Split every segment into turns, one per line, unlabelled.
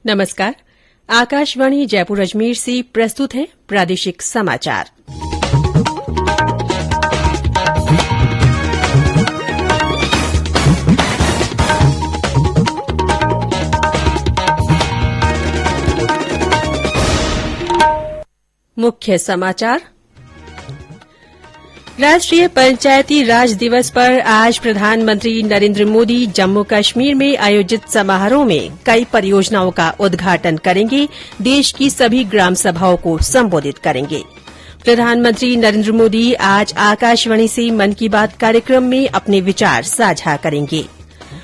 नमस्कार। आकाशवाणी जयपुर अजमेर से प्रस्तुत है प्रादेशिक समाचार। मुख्य समाचार। राष्ट्रीय पंचायती राज दिवस पर आज प्रधानमंत्री नरेंद्र मोदी जम्मू कश्मीर में आयोजित समारोह में कई परियोजनाओं का उद्घाटन करेंगे। देश की सभी ग्राम सभाओं को संबोधित करेंगे। प्रधानमंत्री नरेंद्र मोदी आज आकाशवाणी से मन की बात कार्यक्रम में अपने विचार साझा करेंगे।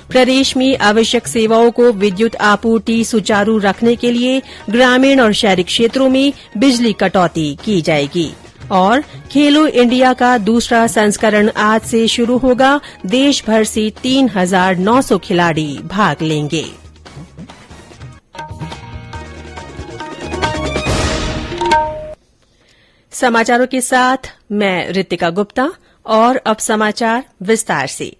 प्रदेश में आवश्यक सेवाओं को विद्युत आपूर्ति सुचारू रखने के लिए ग्रामीण और शहरी क्षेत्रों में बिजली कटौती की जाएगी। और खेलो इंडिया का दूसरा संस्करण आज से शुरू होगा। देश भर से 3,900 खिलाड़ी भाग लेंगे। समाचारों के साथ मैं रितिका गुप्ता। और अब समाचार विस्तार से।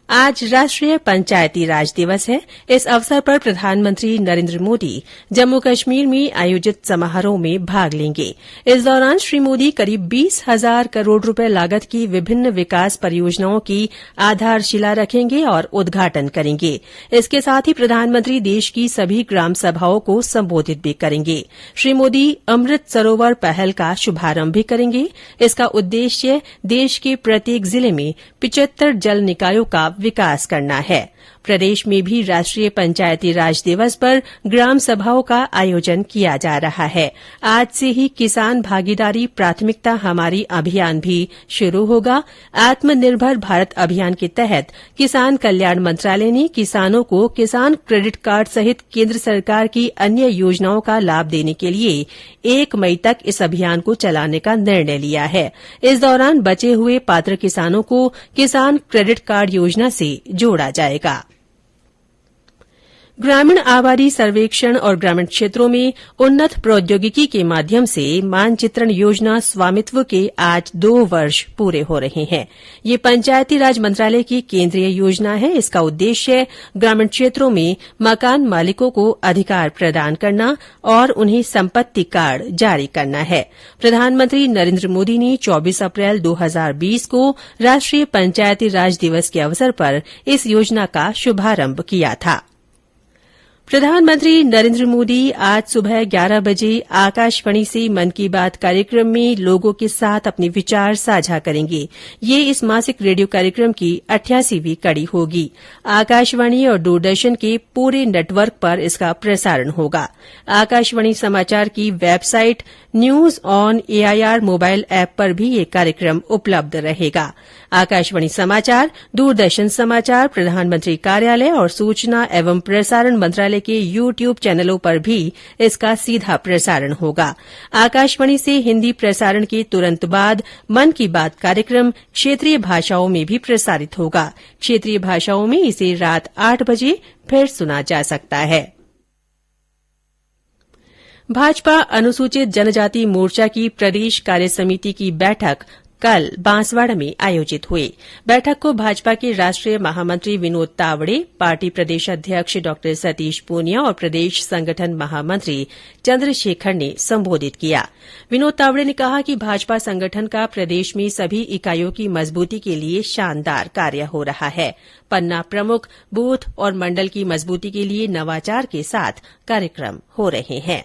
आज राष्ट्रीय पंचायती राज दिवस है। इस अवसर पर प्रधानमंत्री नरेंद्र मोदी जम्मू कश्मीर में आयोजित समारोह में भाग लेंगे। इस दौरान श्री मोदी करीब 20,000 करोड़ रुपए लागत की विभिन्न विकास परियोजनाओं की आधारशिला रखेंगे और उद्घाटन करेंगे। इसके साथ ही प्रधानमंत्री देश की सभी ग्राम सभाओं को संबोधित भी करेंगे। श्री मोदी अमृत सरोवर पहल का शुभारंभ भी करेंगे। इसका उद्देश्य देश के प्रत्येक जिले में 75 जल निकायों का विकास करना है। प्रदेश में भी राष्ट्रीय पंचायती राज दिवस पर ग्राम सभाओं का आयोजन किया जा रहा है। आज से ही किसान भागीदारी प्राथमिकता हमारी अभियान भी शुरू होगा। आत्मनिर्भर भारत अभियान के तहत किसान कल्याण मंत्रालय ने किसानों को किसान क्रेडिट कार्ड सहित केंद्र सरकार की अन्य योजनाओं का लाभ देने के लिए 1 मई तक इस अभियान को चलाने का निर्णय लिया है। इस दौरान बचे हुए पात्र किसानों को किसान क्रेडिट कार्ड योजना से जोड़ा जाएगा। ग्रामीण आबादी सर्वेक्षण और ग्रामीण क्षेत्रों में उन्नत प्रौद्योगिकी के माध्यम से मानचित्रण योजना स्वामित्व के आज 2 वर्ष पूरे हो रहे हैं। ये पंचायती राज मंत्रालय की केंद्रीय योजना है। इसका उद्देश्य ग्रामीण क्षेत्रों में मकान मालिकों को अधिकार प्रदान करना और उन्हें संपत्ति कार्ड जारी करना है। प्रधानमंत्री नरेंद्र मोदी ने 24 अप्रैल 2020 को राष्ट्रीय पंचायती राज दिवस के अवसर पर इस योजना का शुभारंभ किया था। प्रधानमंत्री नरेंद्र मोदी आज सुबह 11 बजे आकाशवाणी से मन की बात कार्यक्रम में लोगों के साथ अपने विचार साझा करेंगे। ये इस मासिक रेडियो कार्यक्रम की 88वीं कड़ी होगी। आकाशवाणी और दूरदर्शन के पूरे नेटवर्क पर इसका प्रसारण होगा। आकाशवाणी समाचार की website news on AIR mobile app पर भी ये कार्यक्रम उपलब्ध रहेगा। आकाशवाणी समाचार, दूरदर्शन समाचार, प्रधानमंत्री कार्यालय और सूचना एवं प्रसारण मंत्रालय के YouTube चैनलों पर भी इसका सीधा प्रसारण होगा। आकाशवाणी से हिंदी प्रसारण के तुरंत बाद मन की बात कार्यक्रम क्षेत्रीय भाषाओं में भी प्रसारित होगा। क्षेत्रीय भाषाओं में इसे रात 8 बजे फिर सुना जा सकता है। भाजपा अनुसूचित जनजाति मोर्चा की प्रदेश कार्य समिति की बैठक कल बांसवाड़ा में आयोजित हुई। बैठक को भाजपा के राष्ट्रीय महामंत्री विनोद तावड़े, पार्टी प्रदेश अध्यक्ष डॉ सतीश पूनिया और प्रदेश संगठन महामंत्री चंद्रशेखर ने संबोधित किया। विनोद तावड़े ने कहा कि भाजपा संगठन का प्रदेश में सभी इकाइयों की मजबूती के लिए शानदार कार्य हो रहा है। पन्ना प्रमुख, बूथ और मंडल की मजबूती के लिए नवाचार के साथ कार्यक्रम हो रहे हैं।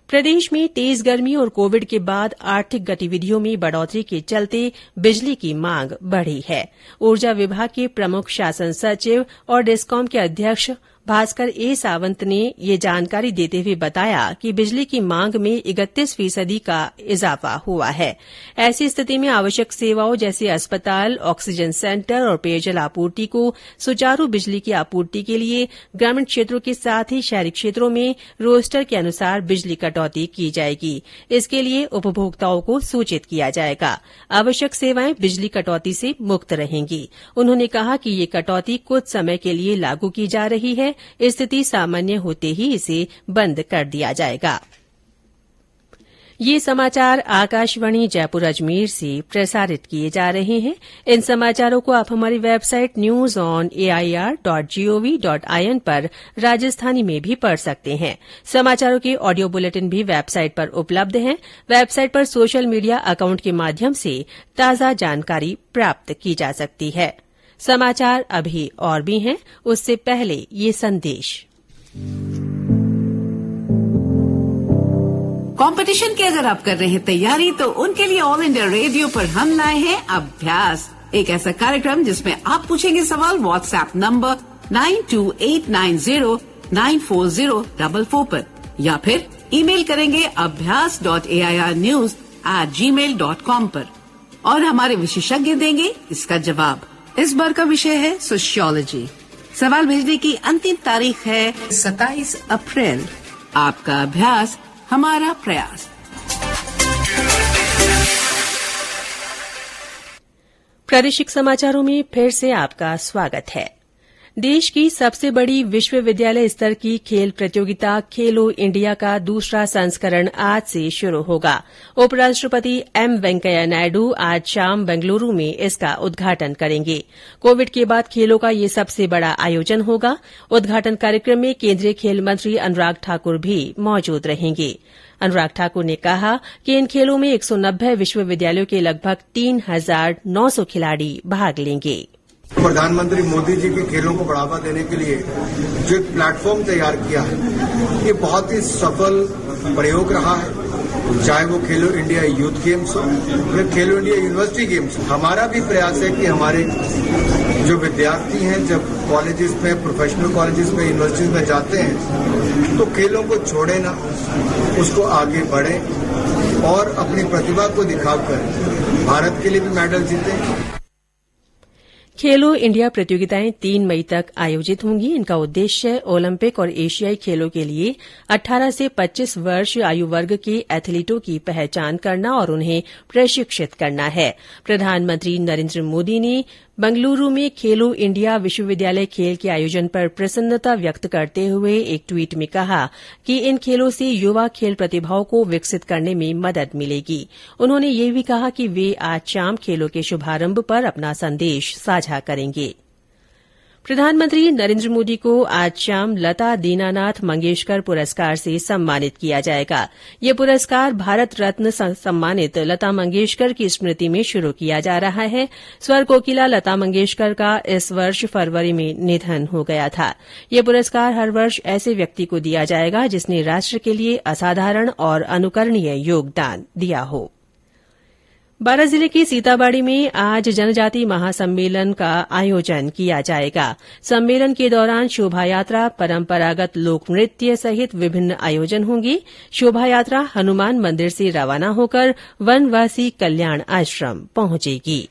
प्रदेश में तेज गर्मी और कोविड के बाद आर्थिक गतिविधियों में बढ़ोतरी के चलते बिजली की मांग बढ़ी है। ऊर्जा विभाग के प्रमुख शासन सचिव और डिस्कॉम के अध्यक्ष भास्कर ए सावंत ने ये जानकारी देते हुए बताया कि बिजली की मांग में 31% का इजाफा हुआ है। ऐसी स्थिति में आवश्यक सेवाओं जैसे अस्पताल, ऑक्सीजन सेंटर और पेयजल आपूर्ति को सुचारू बिजली की आपूर्ति के लिए ग्रामीण क्षेत्रों के साथ ही शहरी क्षेत्रों में रोस्टर के अनुसार बिजली कटौती की जाएगी। इसके लिए उपभोक्ताओं को सूचित किया जाएगा। आवश्यक सेवाएं बिजली कटौती से मुक्त रहेंगी। उन्होंने कहा कि ये कटौती कुछ समय के लिए लागू की जा रही है। स्थिति सामान्य होते ही इसे बंद कर दिया जाएगा। ये समाचार आकाशवाणी जयपुर अजमेर से प्रसारित किए जा रहे हैं। इन समाचारों को आप हमारी वेबसाइट news.on.air.gov.in पर राजस्थानी में भी पढ़ सकते हैं। समाचारों के ऑडियो बुलेटिन भी वेबसाइट पर उपलब्ध हैं। वेबसाइट पर सोशल मीडिया अकाउंट के माध्यम से ताजा जानकारी प्राप्त की जा सकती है। समाचार अभी और भी हैं, उससे पहले ये संदेश।
कंपटीशन की अगर आप कर रहे हैं तैयारी, तो उनके लिए ऑल इंडिया रेडियो पर हम लाए हैं अभ्यास, एक ऐसा कार्यक्रम जिसमें आप पूछेंगे सवाल व्हाट्सएप नंबर 9289094044 पर, या फिर ईमेल करेंगे abhyas.airnews@gmail.com पर, और हमारे विशेषज्ञ देंगे इसका जवाब। इस बार का विषय है सोशियोलॉजी। सवाल भेजने की अंतिम तारीख है 27 अप्रैल। आपका अभ्यास हमारा प्रयास।
प्रादेशिक समाचारों में फिर से आपका स्वागत है। देश की सबसे बड़ी विश्वविद्यालय स्तर की खेल प्रतियोगिता खेलो इंडिया का दूसरा संस्करण आज से शुरू होगा। उपराष्ट्रपति एम वेंकैया नायडू आज शाम बेंगलुरू में इसका उद्घाटन करेंगे। कोविड के बाद खेलों का ये सबसे बड़ा आयोजन होगा। उद्घाटन कार्यक्रम में केंद्रीय खेल मंत्री अनुराग ठाकुर भी मौजूद रहेंगे। अनुराग ठाकुर ने कहा कि इन खेलों में 190 विश्वविद्यालयों के लगभग 3,900 खिलाड़ी भाग लेंगे।
प्रधानमंत्री मोदी जी के खेलों को बढ़ावा देने के लिए जो एक प्लेटफॉर्म तैयार किया है, ये बहुत ही सफल प्रयोग रहा है। चाहे वो खेलो इंडिया यूथ गेम्स हो या खेलो इंडिया यूनिवर्सिटी गेम्स हो, हमारा भी प्रयास है कि हमारे जो विद्यार्थी हैं जब कॉलेजेस में, प्रोफेशनल कॉलेजेस में, यूनिवर्सिटीज में जाते हैं, तो खेलों को छोड़े ना, उसको आगे बढ़े और अपनी प्रतिभा को दिखाकर भारत के लिए भी मेडल जीते।
खेलो इंडिया प्रतियोगिताएं 3 मई तक आयोजित होंगी। इनका उद्देश्य ओलंपिक और एशियाई खेलों के लिए 18 से 25 वर्ष आयु वर्ग के एथलीटों की पहचान करना और उन्हें प्रशिक्षित करना है। प्रधानमंत्री नरेंद्र मोदी ने बेंगलुरू में खेलो इंडिया विश्वविद्यालय खेल के आयोजन पर प्रसन्नता व्यक्त करते हुए एक ट्वीट में कहा कि इन खेलों से युवा खेल प्रतिभाओं को विकसित करने में मदद मिलेगी। उन्होंने ये भी कहा कि वे आज शाम खेलों के शुभारंभ पर अपना संदेश साझा करेंगे। प्रधानमंत्री नरेंद्र मोदी को आज शाम लता दीनानाथ मंगेशकर पुरस्कार से सम्मानित किया जाएगा। ये पुरस्कार भारत रत्न सम्मानित लता मंगेशकर की स्मृति में शुरू किया जा रहा है। स्वर कोकिला लता मंगेशकर का इस वर्ष फरवरी में निधन हो गया था। ये पुरस्कार हर वर्ष ऐसे व्यक्ति को दिया जाएगा जिसने राष्ट्र के लिए असाधारण और अनुकरणीय योगदान दिया हो। बारां जिले के सीताबाड़ी में आज जनजाति महासम्मेलन का आयोजन किया जाएगा। सम्मेलन के दौरान शोभायात्रा, परंपरागत लोक नृत्य सहित विभिन्न आयोजन होंगे। शोभायात्रा हनुमान मंदिर से रवाना होकर वनवासी कल्याण आश्रम पहुंचेगी।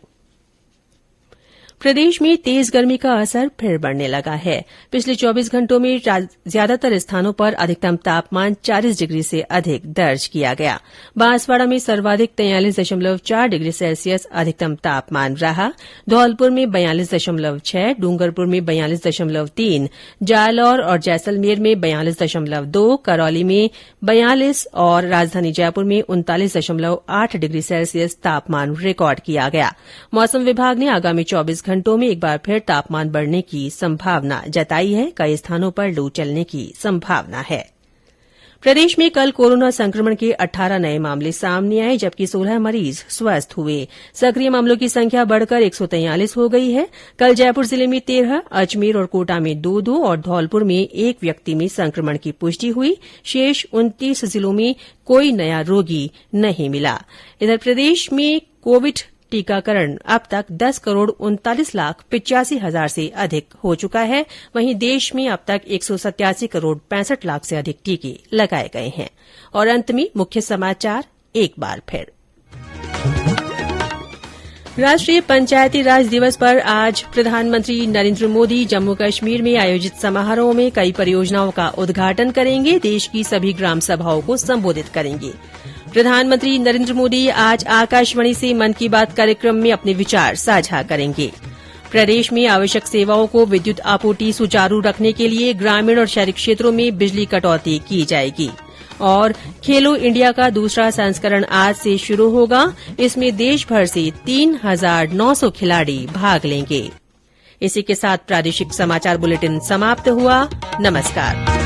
प्रदेश में तेज गर्मी का असर फिर बढ़ने लगा है। पिछले 24 घंटों में ज्यादातर स्थानों पर अधिकतम तापमान 40 डिग्री से अधिक दर्ज किया गया। बांसवाड़ा में सर्वाधिक 43.4 डिग्री सेल्सियस अधिकतम तापमान रहा। धौलपुर में 42.6, डूंगरपुर में 42.3, जालौर और जैसलमेर में 42.2, करौली में 42 और राजधानी जयपुर में 39.8 डिग्री सेल्सियस तापमान रिकॉर्ड किया गया। मौसम विभाग ने आगामी 24 घंटों में एक बार फिर तापमान बढ़ने की संभावना जताई है। कई स्थानों पर लू चलने की संभावना है। प्रदेश में कल कोरोना संक्रमण के 18 नए मामले सामने आए, जबकि 16 मरीज स्वस्थ हुए। सक्रिय मामलों की संख्या बढ़कर 143 हो गई है। कल जयपुर जिले में 13, अजमेर और कोटा में 2-2 और धौलपुर में एक व्यक्ति में संक्रमण की पुष्टि हुई। शेष 29 जिलों में कोई नया रोगी नहीं मिला। इधर प्रदेश में कोविड टीकाकरण अब तक 10,39,85,000 से अधिक हो चुका है। वहीं देश में अब तक 187,65,00,000 से अधिक टीके लगाए गए हैं। और अंत में मुख्य समाचार एक बार फिर। राष्ट्रीय पंचायती राज दिवस पर आज प्रधानमंत्री नरेंद्र मोदी जम्मू कश्मीर में आयोजित समारोह में कई परियोजनाओं का उद्घाटन करेंगे। देश की सभी ग्राम सभाओं को संबोधित करेंगे। प्रधानमंत्री नरेंद्र मोदी आज आकाशवाणी से मन की बात कार्यक्रम में अपने विचार साझा करेंगे। प्रदेश में आवश्यक सेवाओं को विद्युत आपूर्ति सुचारू रखने के लिए ग्रामीण और शहरी क्षेत्रों में बिजली कटौती की जाएगी। और खेलो इंडिया का दूसरा संस्करण आज से शुरू होगा। इसमें देश भर से 3,900 खिलाड़ी भाग लेंगे। इसी के साथ प्रादेशिक समाचार बुलेटिन समाप्त हुआ। नमस्कार।